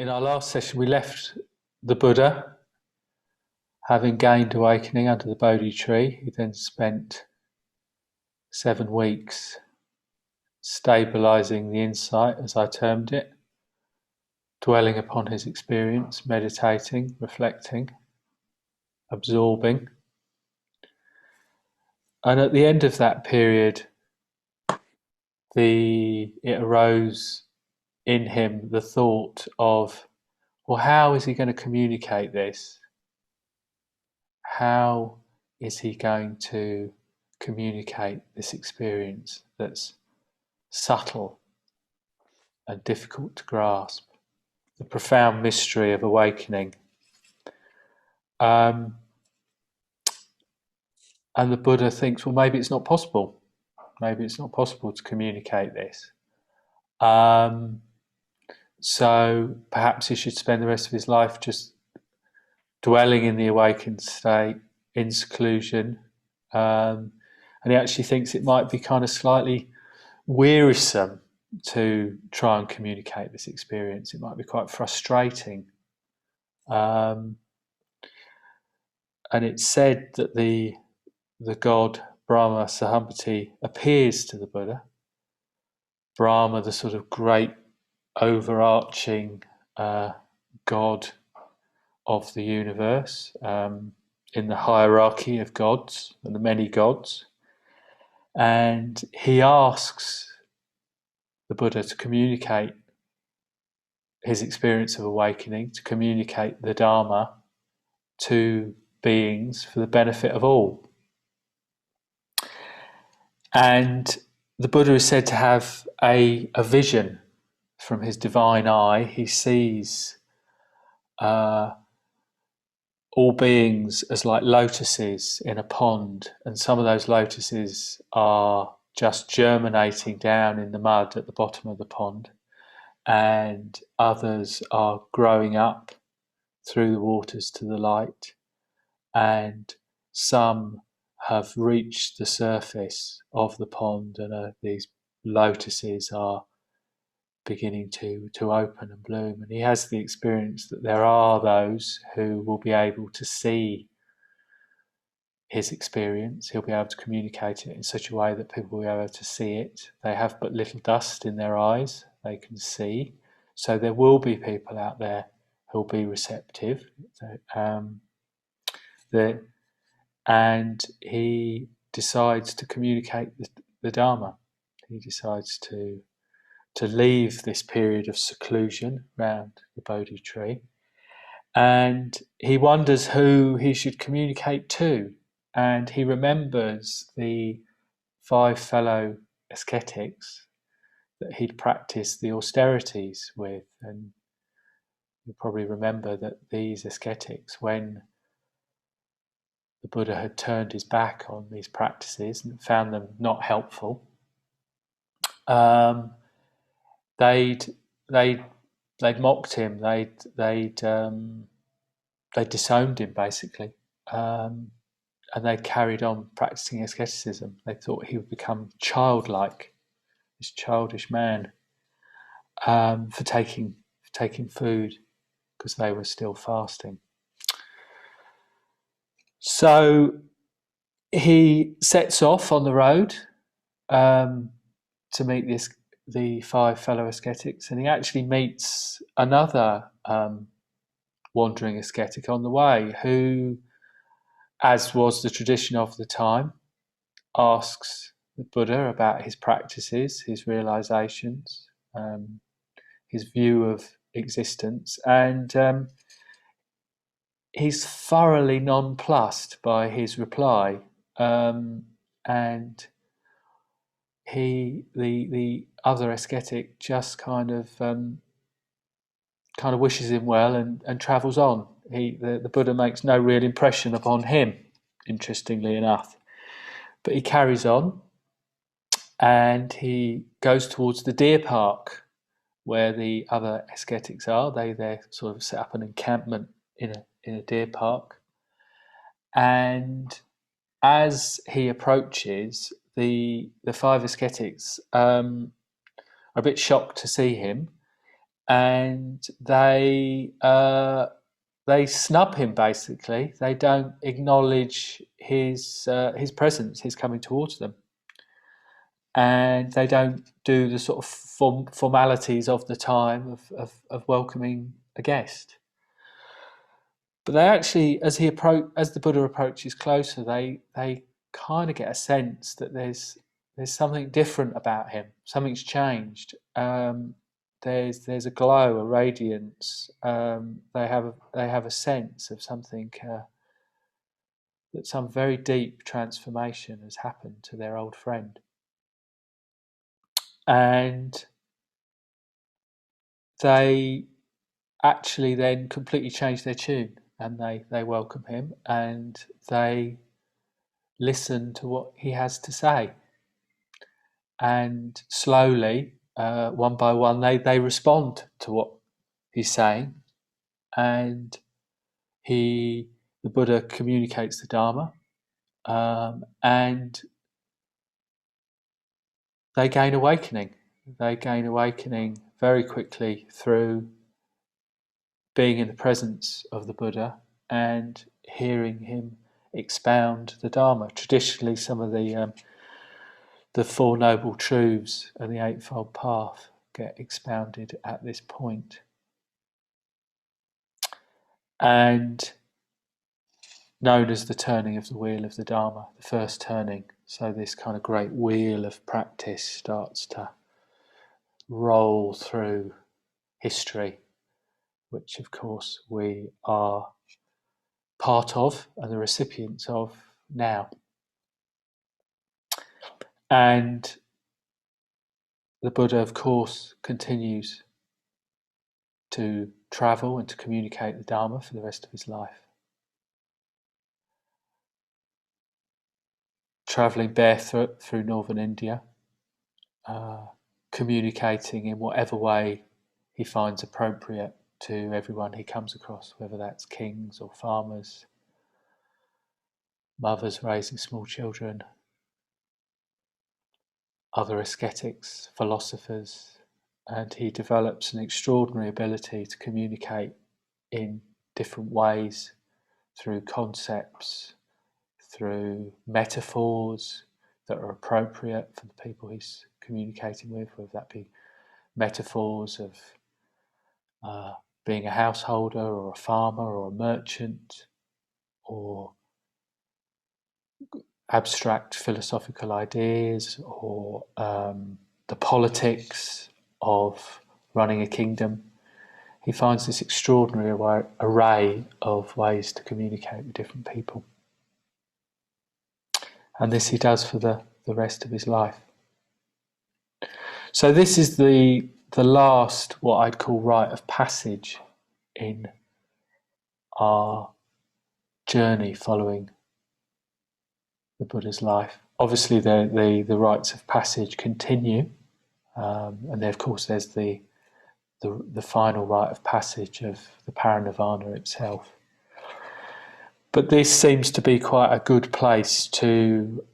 In our last session, we left the Buddha, having gained awakening under the Bodhi tree. He then spent 7 weeks stabilizing the insight, as I termed it, dwelling upon his experience, meditating, reflecting, absorbing. And at the end of that period, it arose in him the thought of, well, how is he going to communicate this? How is he going to communicate this experience that's subtle and difficult to grasp? The profound mystery of awakening. Um, and the Buddha thinks, well, maybe it's not possible. Maybe it's not possible to communicate this. So perhaps he should spend the rest of his life just dwelling in the awakened state, in seclusion. And he actually thinks it might be kind of slightly wearisome to try and communicate this experience. It might be quite frustrating. And it's said that the god Brahma Sahampati appears to the Buddha. Brahma, the sort of great overarching god of the universe, in the hierarchy of gods and the many gods. And he asks the Buddha to communicate his experience of awakening, to communicate the Dharma to beings for the benefit of all. And the Buddha is said to have a vision from his divine eye. He sees all beings as like lotuses in a pond, and some of those lotuses are just germinating down in the mud at the bottom of the pond, and others are growing up through the waters to the light, and some have reached the surface of the pond, and these lotuses are beginning to open and bloom. And he has the experience that there are those who will be able to see his experience. He'll be able to communicate it in such a way that people will be able to see it. They have but little dust in their eyes, they can see. So there will be people out there who'll be receptive. And he decides to communicate the Dharma. He decides to leave this period of seclusion round the Bodhi tree, and he wonders who he should communicate to, and he remembers the 5 fellow ascetics that he'd practiced the austerities with. And you probably remember that these ascetics, when the Buddha had turned his back on these practices and found them not helpful, they'd mocked him. They'd disowned him, basically, and they carried on practicing asceticism. They thought he would become childlike, this childish man, for taking food because they were still fasting. So he sets off on the road to meet the 5 fellow ascetics, and he actually meets another wandering ascetic on the way who, as was the tradition of the time, asks the Buddha about his practices, his realizations, his view of existence, and he's thoroughly nonplussed by his reply, and the other ascetic just kind of wishes him well and travels on. The Buddha makes no real impression upon him, interestingly enough, but he carries on, and he goes towards the deer park where the other ascetics are. They sort of set up an encampment in a deer park, and as he approaches, the 5 ascetics are a bit shocked to see him, and they snub him. Basically, they don't acknowledge his presence, his coming towards them, and they don't do the sort of formalities of the time of welcoming a guest. But they actually, as the Buddha approaches closer, they kind of get a sense that there's something different about him. Something's changed. There's a glow, a radiance. They have a sense of something, that some very deep transformation has happened to their old friend, and they actually then completely change their tune, and they welcome him, and they listen to what he has to say, and slowly, one by one, they respond to what he's saying, and the Buddha communicates the Dharma, and they gain awakening. They gain awakening very quickly through being in the presence of the Buddha and hearing him expound the Dharma. Traditionally, some of the Four Noble Truths and the Eightfold Path get expounded at this point. And known as the turning of the wheel of the Dharma, the first turning. So this kind of great wheel of practice starts to roll through history, which of course we are part of and the recipients of now. And the Buddha, of course, continues to travel and to communicate the Dharma for the rest of his life. Travelling barefoot through northern India, communicating in whatever way he finds appropriate to everyone he comes across, whether that's kings or farmers, mothers raising small children, other ascetics, philosophers, and he develops an extraordinary ability to communicate in different ways, through concepts, through metaphors that are appropriate for the people he's communicating with, whether that be metaphors of being a householder or a farmer or a merchant, or abstract philosophical ideas, or the politics of running a kingdom. He finds this extraordinary array of ways to communicate with different people. And this he does for the rest of his life. So this is the last, what I'd call, rite of passage in our journey following the Buddha's life. Obviously, the rites of passage continue, and then, of course, there's the final rite of passage of the parinirvana itself. But this seems to be quite a good place to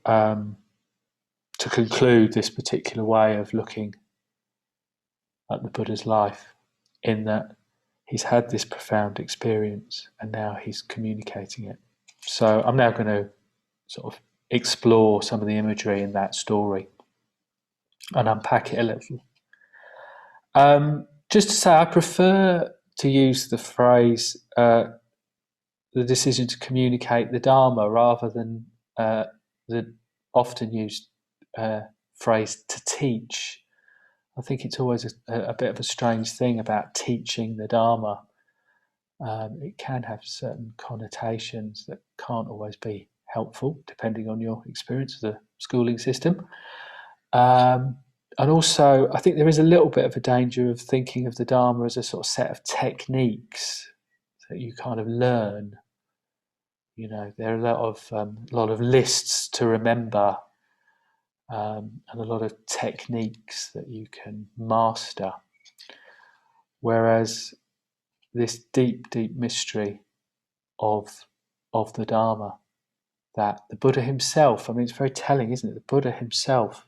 conclude this particular way of looking at the Buddha's life, in that he's had this profound experience and now he's communicating it. So I'm now going to sort of explore some of the imagery in that story and unpack it a little. Just to say, I prefer to use the phrase the decision to communicate the Dharma rather than the often used phrase to teach. I think it's always a bit of a strange thing about teaching the Dharma. It can have certain connotations that can't always be helpful, depending on your experience of the schooling system. And also, I think there is a little bit of a danger of thinking of the Dharma as a sort of set of techniques that you kind of learn. You know, there are a lot of lists to remember, and a lot of techniques that you can master. Whereas this deep, deep mystery of the Dharma, that the Buddha himself, I mean, it's very telling, isn't it? The Buddha himself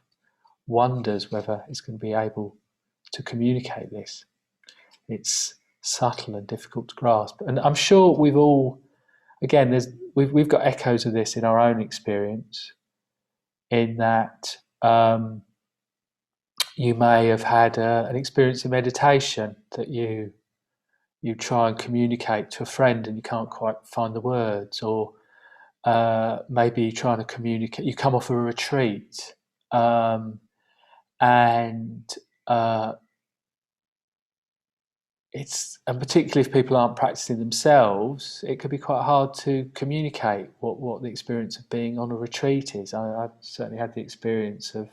wonders whether he's going to be able to communicate this. it's subtle and difficult to grasp. And I'm sure we've all, again, we've got echoes of this in our own experience, in that you may have had an experience of meditation that you try and communicate to a friend and you can't quite find the words, or maybe you're trying to communicate, you come off a retreat, and and particularly if people aren't practicing themselves, it could be quite hard to communicate what the experience of being on a retreat is. I've certainly had the experience of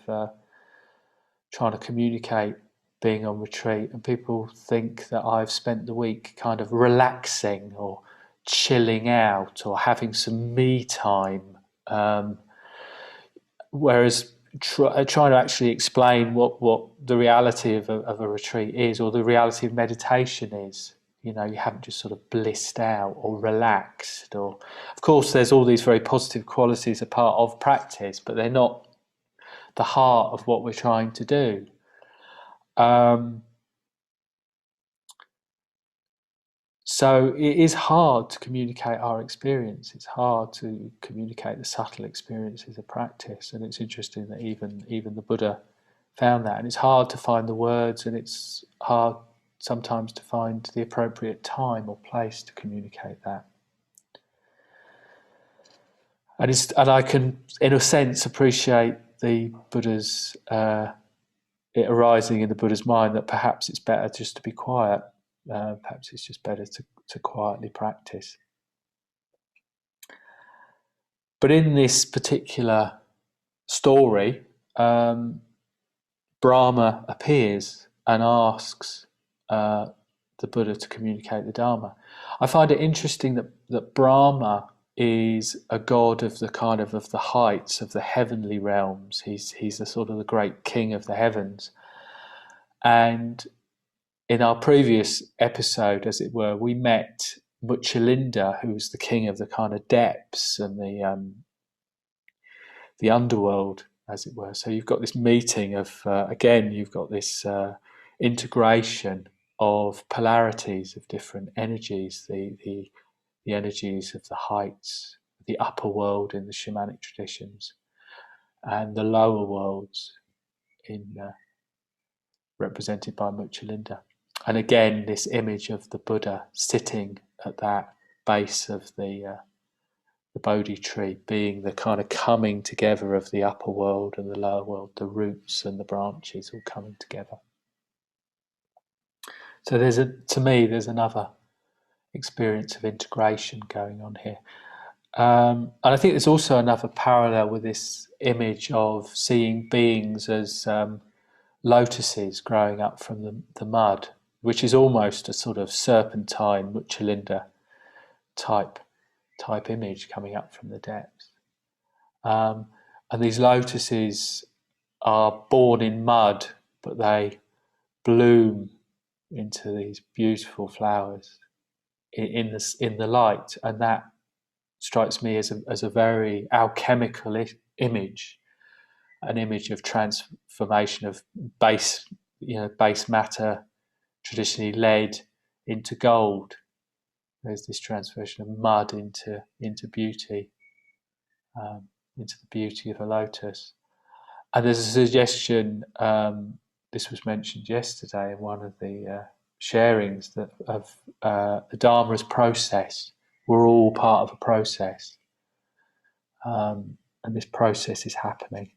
trying to communicate being on retreat, and people think that I've spent the week kind of relaxing or chilling out or having some me time, whereas trying to actually explain what the reality of a retreat is, or the reality of meditation is. You haven't just sort of blissed out or relaxed, or of course there's all these very positive qualities a part of practice, but they're not the heart of what we're trying to do. So it is hard to communicate our experience. It's hard to communicate the subtle experiences of practice, and it's interesting that even the Buddha found that. And it's hard to find the words, and it's hard sometimes to find the appropriate time or place to communicate that. And I can, in a sense, appreciate the Buddha's it arising in the Buddha's mind that perhaps it's better just to be quiet. Perhaps it's just better to quietly practice. But in this particular story, Brahma appears and asks the Buddha to communicate the Dharma. I find it interesting that Brahma is a god of the kind of the heights of the heavenly realms. He's the sort of the great king of the heavens. And in our previous episode, as it were, we met Muchalinda, who's the king of the kind of depths and the underworld, as it were. So you've got this meeting of, again, you've got this integration of polarities of different energies, the energies of the heights, the upper world in the shamanic traditions, and the lower worlds represented by Muchalinda. And again, this image of the Buddha sitting at that base of the Bodhi tree, being the kind of coming together of the upper world and the lower world, the roots and the branches all coming together. So to me, there's another experience of integration going on here. And I think there's also another parallel with this image of seeing beings as lotuses growing up from the mud, which is almost a sort of serpentine Muchalinda type image coming up from the depths. And these lotuses are born in mud, but they bloom into these beautiful flowers in the light, and that strikes me as a very alchemical image, an image of transformation of base matter, traditionally lead, into gold. There's this transformation of mud into beauty, into the beauty of a lotus. And there's a suggestion, this was mentioned yesterday in one of the sharings, that of the Dharma as process. We're all part of a process, and this process is happening.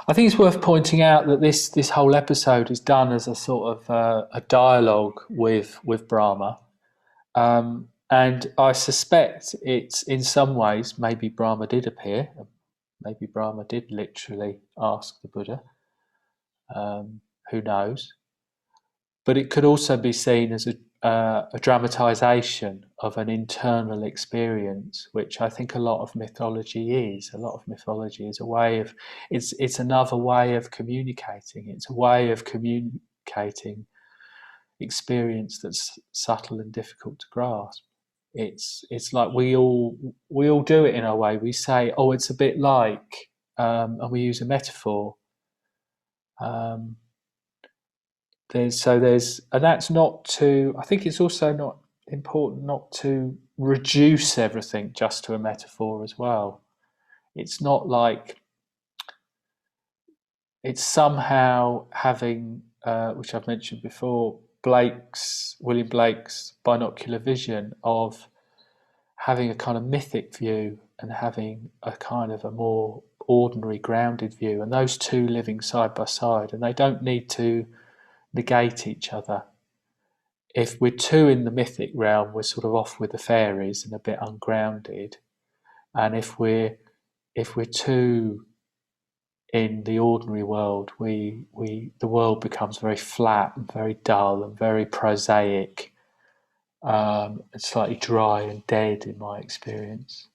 I think it's worth pointing out that this whole episode is done as a sort of a dialogue with Brahma, and I suspect it's in some ways maybe Brahma did appear, maybe Brahma did literally ask the Buddha. Who knows? But it could also be seen as a dramatization of an internal experience, which I think a lot of mythology is. A lot of mythology is a way of, it's another way of communicating. It's a way of communicating experience that's subtle and difficult to grasp. It's like we all do it in our way. We say, oh, it's a bit like, and we use a metaphor. and that's not to. I think it's also not important not to reduce everything just to a metaphor as well. It's not like it's somehow having, which I've mentioned before, William Blake's binocular vision of having a kind of mythic view and having a kind of a more ordinary, grounded view, and those two living side by side, and they don't need to negate each other. If we're too in the mythic realm, we're sort of off with the fairies and a bit ungrounded. And if we're too in the ordinary world, the world becomes very flat and very dull and very prosaic, and slightly dry and dead in my experience.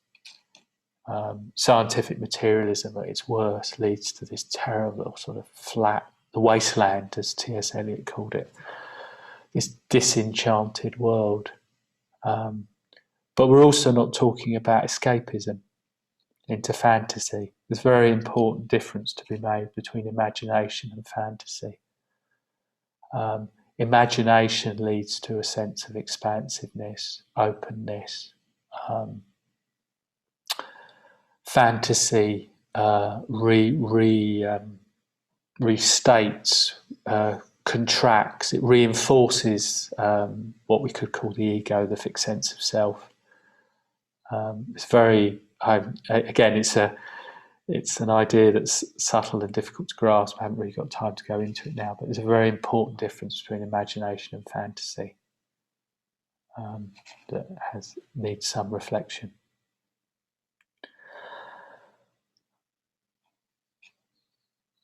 Scientific materialism at its worst leads to this terrible sort of flat, the wasteland, as T.S. Eliot called it, this disenchanted world. But we're also not talking about escapism into fantasy. There's a very important difference to be made between imagination and fantasy. Imagination leads to a sense of expansiveness, openness. Fantasy restates, contracts, it reinforces what we could call the ego, the fixed sense of self. It's very, again, it's an idea that's subtle and difficult to grasp. I haven't really got time to go into it now, but there's a very important difference between imagination and fantasy that needs some reflection.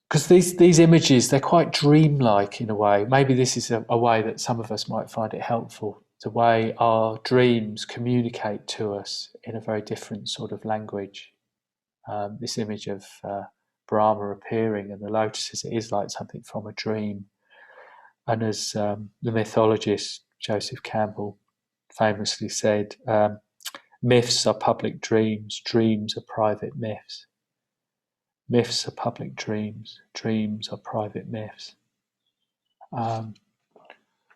Because these images, they're quite dreamlike in a way. Maybe this is a way that some of us might find it helpful, the way our dreams communicate to us in a very different sort of language. This image of Brahma appearing and the lotuses, it is like something from a dream. And as the mythologist Joseph Campbell famously said, myths are public dreams, dreams are private myths. Myths are public dreams, dreams are private myths.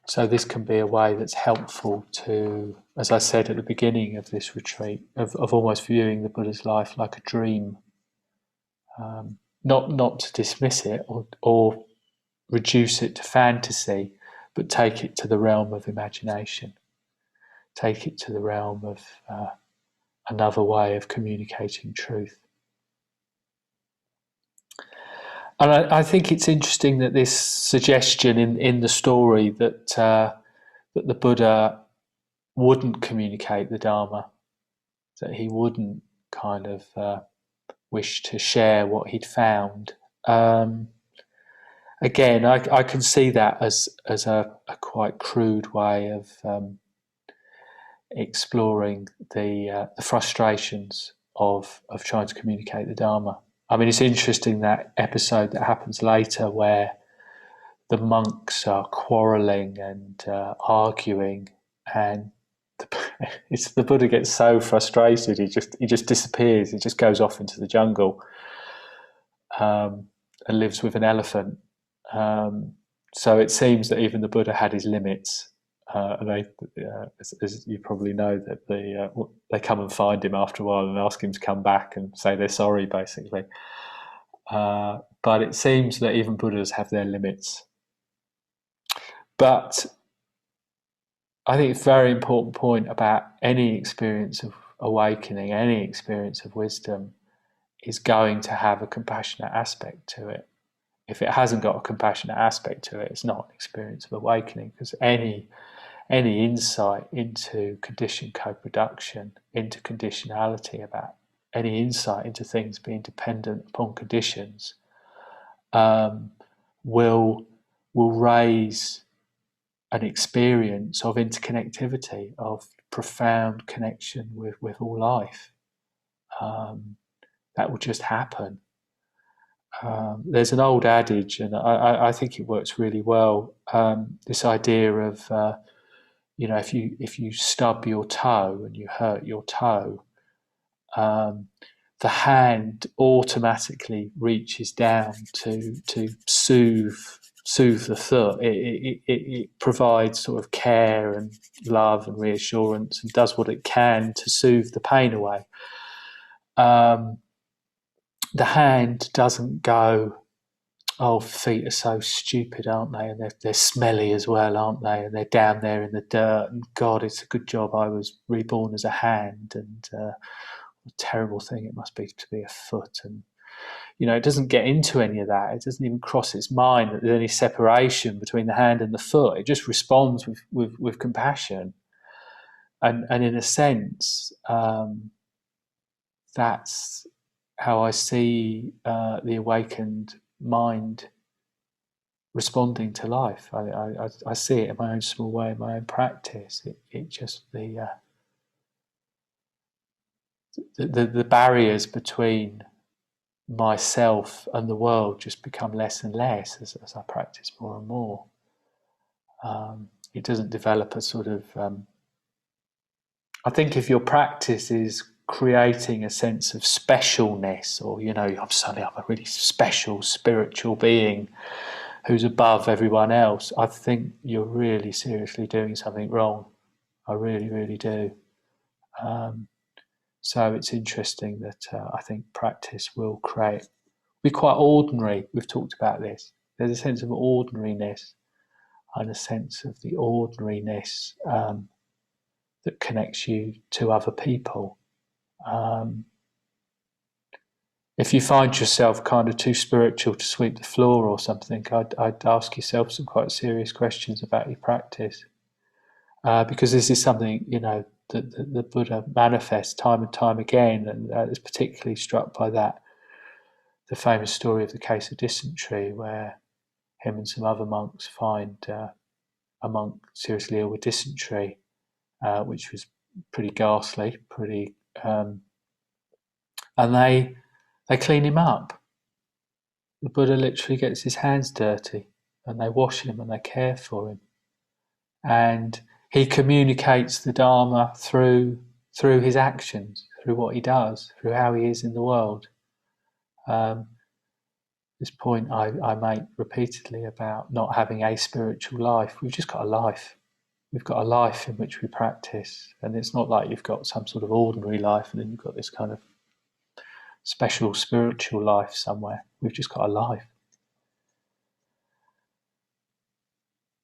So this can be a way that's helpful to, as I said at the beginning of this retreat, of almost viewing the Buddha's life like a dream. Not to dismiss it or reduce it to fantasy, but take it to the realm of imagination. Take it to the realm of another way of communicating truth. And I think it's interesting that this suggestion in the story that the Buddha wouldn't communicate the Dharma, that he wouldn't kind of wish to share what he'd found. Again, I can see that as a quite crude way of exploring the frustrations of trying to communicate the Dharma. I mean, it's interesting, that episode that happens later where the monks are quarrelling and arguing, and the Buddha gets so frustrated he just disappears. He just goes off into the jungle and lives with an elephant. So it seems that even the Buddha had his limits. And as you probably know, that they come and find him after a while and ask him to come back and say they're sorry, basically. But it seems that even Buddhas have their limits. But I think it's a very important point about any experience of awakening, any experience of wisdom, is going to have a compassionate aspect to it. If it hasn't got a compassionate aspect to it, it's not an experience of awakening, because any insight into conditioned co-production, into conditionality, about any insight into things being dependent upon conditions, will raise an experience of interconnectivity, of profound connection with all life. That will just happen. There's an old adage, and I think it works really well. This idea of if you stub your toe and you hurt your toe, the hand automatically reaches down to soothe soothe the foot. It provides sort of care and love and reassurance and does what it can to soothe the pain away. The hand doesn't go, oh, feet are so stupid, aren't they? And they're smelly as well, aren't they? And they're down there in the dirt. And God, it's a good job I was reborn as a hand. And what a terrible thing it must be to be a foot. And it doesn't get into any of that. It doesn't even cross its mind that there's any separation between the hand and the foot. It just responds with compassion. And in a sense, that's how I see the awakened mind responding to life. I see it in my own small way, in my own practice. It just the barriers between myself and the world just become less and less as I practice more and more. It doesn't develop a sort of I think if your practice is creating a sense of specialness, or I'm a really special spiritual being who's above everyone else, I think you're really seriously doing something wrong. I really, really do. So it's interesting that I think practice will be quite ordinary. We've talked about this. There's a sense of ordinariness and a sense of the ordinariness that connects you to other people. If you find yourself kind of too spiritual to sweep the floor or something, I'd ask yourself some quite serious questions about your practice, because this is something that the Buddha manifests time and time again, and is particularly struck by that. The famous story of the case of dysentery, where him and some other monks find a monk seriously ill with dysentery, which was pretty ghastly, and they clean him up. The Buddha literally gets his hands dirty, and they wash him and they care for him, and he communicates the Dharma through his actions, through what he does, through how he is in the world. This point I make repeatedly about not having a spiritual life. We've just got a life. We've got a life in which we practice, and it's not like you've got some sort of ordinary life and then you've got this kind of special spiritual life somewhere. We've just got a life.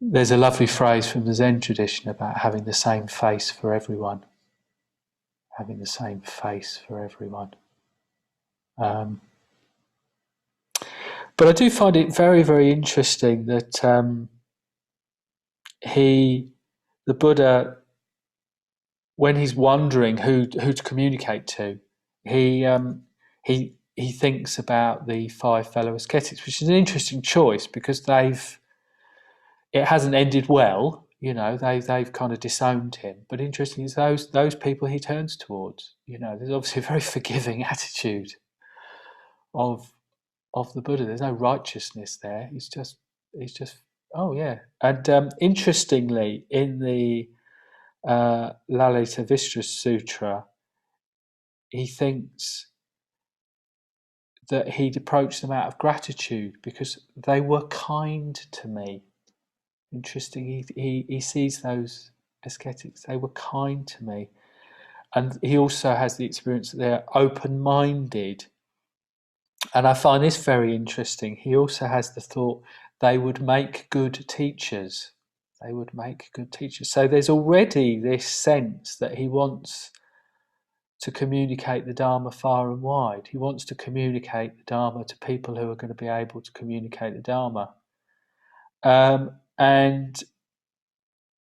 There's a lovely phrase from the Zen tradition about having the same face for everyone. Having the same face for everyone. But I do find it very, very interesting that the Buddha, when he's wondering who to communicate to, he thinks about the 5 fellow ascetics, which is an interesting choice because it hasn't ended well. They've kind of disowned him. But interesting is those people he turns towards. There's obviously a very forgiving attitude of the Buddha. There's no righteousness there. He's just oh yeah. And interestingly, in the Lalita Vistra Sutra, he thinks that he'd approached them out of gratitude because they were kind to me. Interesting. He sees those ascetics, they were kind to me. And he also has the experience that they're open-minded. And I find this very interesting. He also has the thought they would make good teachers. They would make good teachers. So there's already this sense that he wants to communicate the Dharma far and wide. He wants to communicate the Dharma to people who are going to be able to communicate the Dharma. And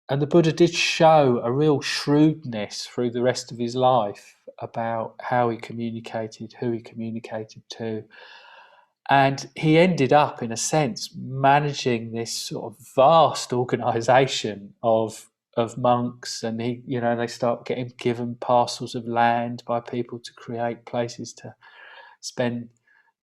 the Buddha did show a real shrewdness through the rest of his life about how he communicated, who he communicated to. And he ended up, in a sense, managing this sort of vast organisation of monks, and they start getting given parcels of land by people to create places to spend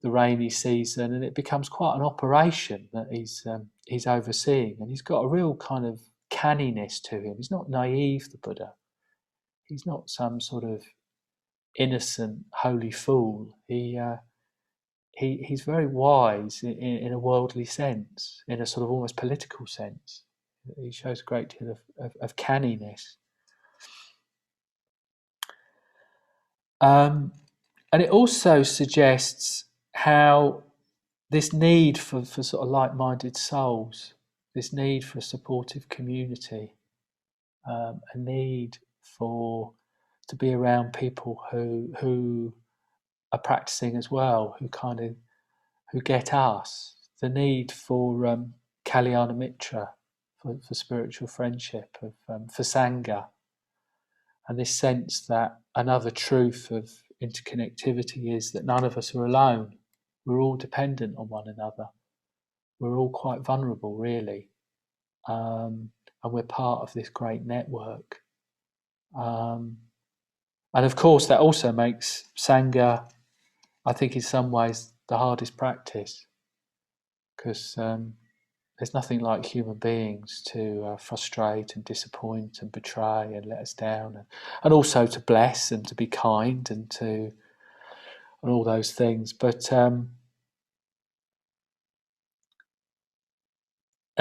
the rainy season, and it becomes quite an operation that he's overseeing, and he's got a real kind of canniness to him. He's not naive, the Buddha. He's not some sort of innocent holy fool. he's very wise in a worldly sense, in a sort of almost political sense. He shows a great deal of canniness. And it also suggests how this need for sort of like-minded souls, this need for a supportive community, a need to be around people who are practicing as well, who get us, the need for Kalyana Mitra, for spiritual friendship, for Sangha, and this sense that another truth of interconnectivity is that none of us are alone. We're all dependent on one another. We're all quite vulnerable, really. And we're part of this great network. And of course, that also makes Sangha, I think, in some ways, the hardest practice, because there's nothing like human beings to frustrate and disappoint and betray and let us down, and also to bless and to be kind and all those things. But and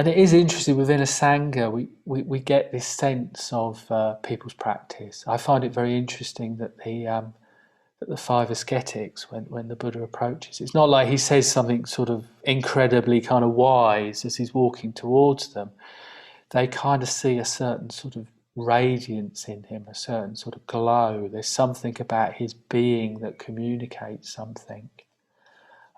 it is interesting, within a Sangha, we get this sense of people's practice. I find it very interesting that the five ascetics, when the Buddha approaches, it's not like he says something sort of incredibly kind of wise as he's walking towards them. They kind of see a certain sort of radiance in him, a certain sort of glow. There's something about his being that communicates something.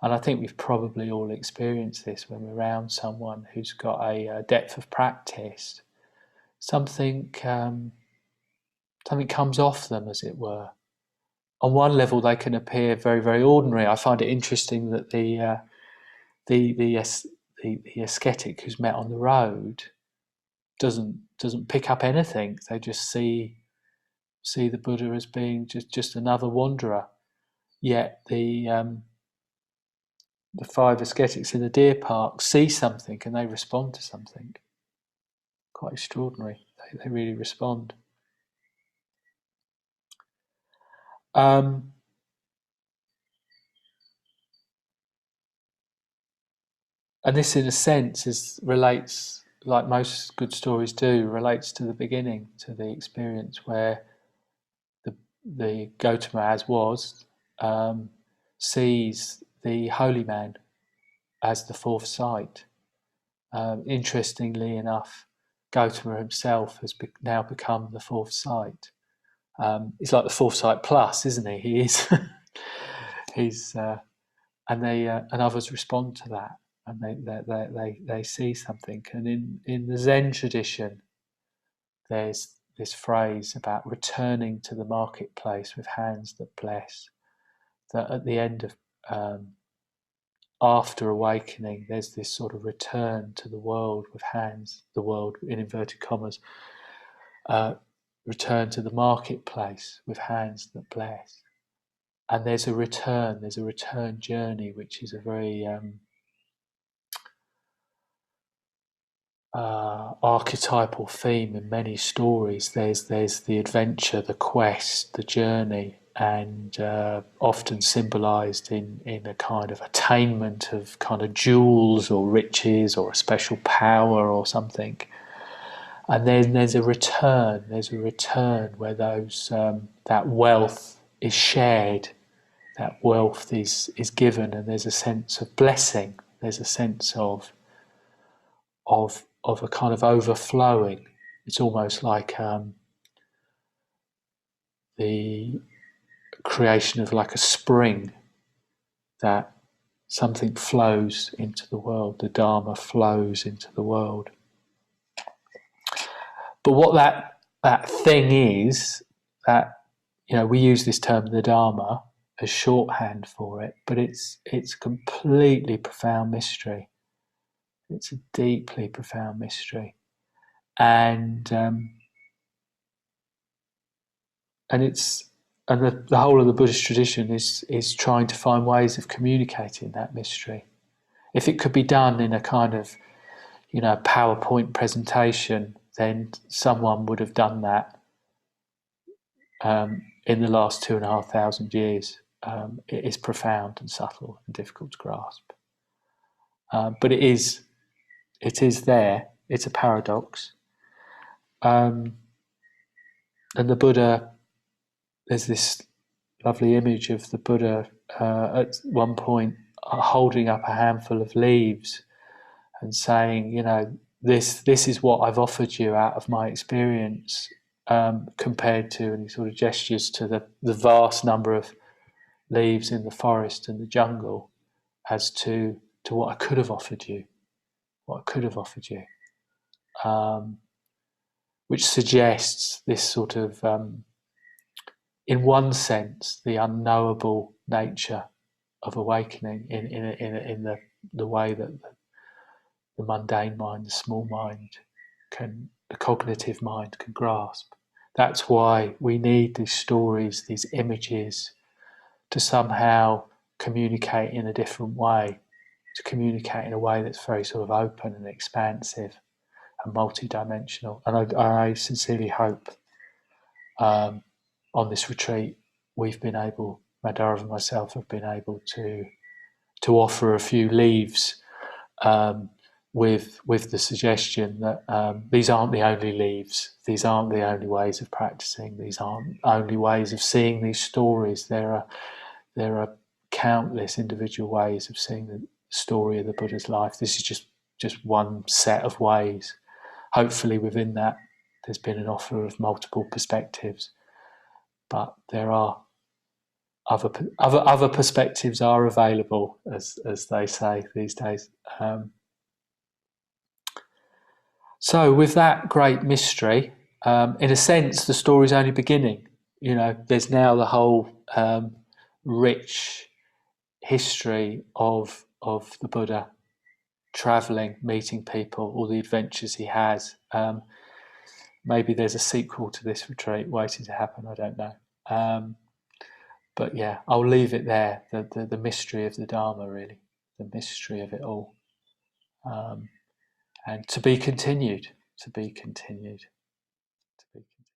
And I think we've probably all experienced this when we're around someone who's got a depth of practice. Something comes off them, as it were. On one level, they can appear very, very ordinary. I find it interesting that the ascetic who's met on the road doesn't pick up anything. They just see the Buddha as being just another wanderer. Yet the five ascetics in the deer park see something and they respond to something. Quite extraordinary. They really respond. And this, in a sense, relates, like most good stories do, relates to the beginning, to the experience where the Gautama, as was, sees the holy man as the fourth sight. Interestingly enough, Gautama himself has now become the fourth sight. He's like the fourth sight plus, isn't he? He is. And others respond to that, and they see something. And in the Zen tradition, there's this phrase about returning to the marketplace with hands that bless. That at the end of after awakening, there's this sort of return to the world with hands, the world in inverted commas, return to the marketplace with hands that bless. And there's a return journey, which is a very archetypal theme in many stories. There's the adventure, the quest, the journey, and often symbolised in a kind of attainment of kind of jewels or riches or a special power or something. And then there's a return where those that wealth is shared, that wealth is given, and there's a sense of blessing. There's a sense of a kind of overflowing. It's almost like the creation of like a spring, that something flows into the world, the dharma flows into the world. But what that thing is, that, we use this term, the dharma, as shorthand for it, but it's a completely profound mystery. It's a deeply profound mystery, and the whole of the Buddhist tradition is trying to find ways of communicating that mystery. If it could be done in a kind of PowerPoint presentation, then someone would have done that in the last 2,500 years. it is profound and subtle and difficult to grasp. But it is there. It's a paradox. And the Buddha, there's this lovely image of the Buddha at one point holding up a handful of leaves and saying, this is what I've offered you out of my experience, compared to, and he sort of gestures to the vast number of leaves in the forest and the jungle, as to what I could have offered you, which suggests this sort of, in one sense, the unknowable nature of awakening in the way that the mundane mind, the small mind, the cognitive mind can grasp. That's why we need these stories, these images, to somehow communicate in a different way, to communicate in a way that's very sort of open and expansive and multidimensional. And I sincerely hope on this retreat we've been able, Madhara and myself have been able to offer a few leaves, with the suggestion that these aren't the only leaves, these aren't the only ways of practicing, these aren't only ways of seeing these stories. There are countless individual ways of seeing the story of the Buddha's life. This is just one set of ways. Hopefully within that there's been an offer of multiple perspectives, but there are other perspectives are available, as they say these days. So with that great mystery, in a sense, the story's only beginning. There's now the whole rich history of the Buddha traveling, meeting people, all the adventures he has. Maybe there's a sequel to this retreat waiting to happen. I don't know. But yeah, I'll leave it there. The mystery of the Dharma, really, the mystery of it all, and to be continued.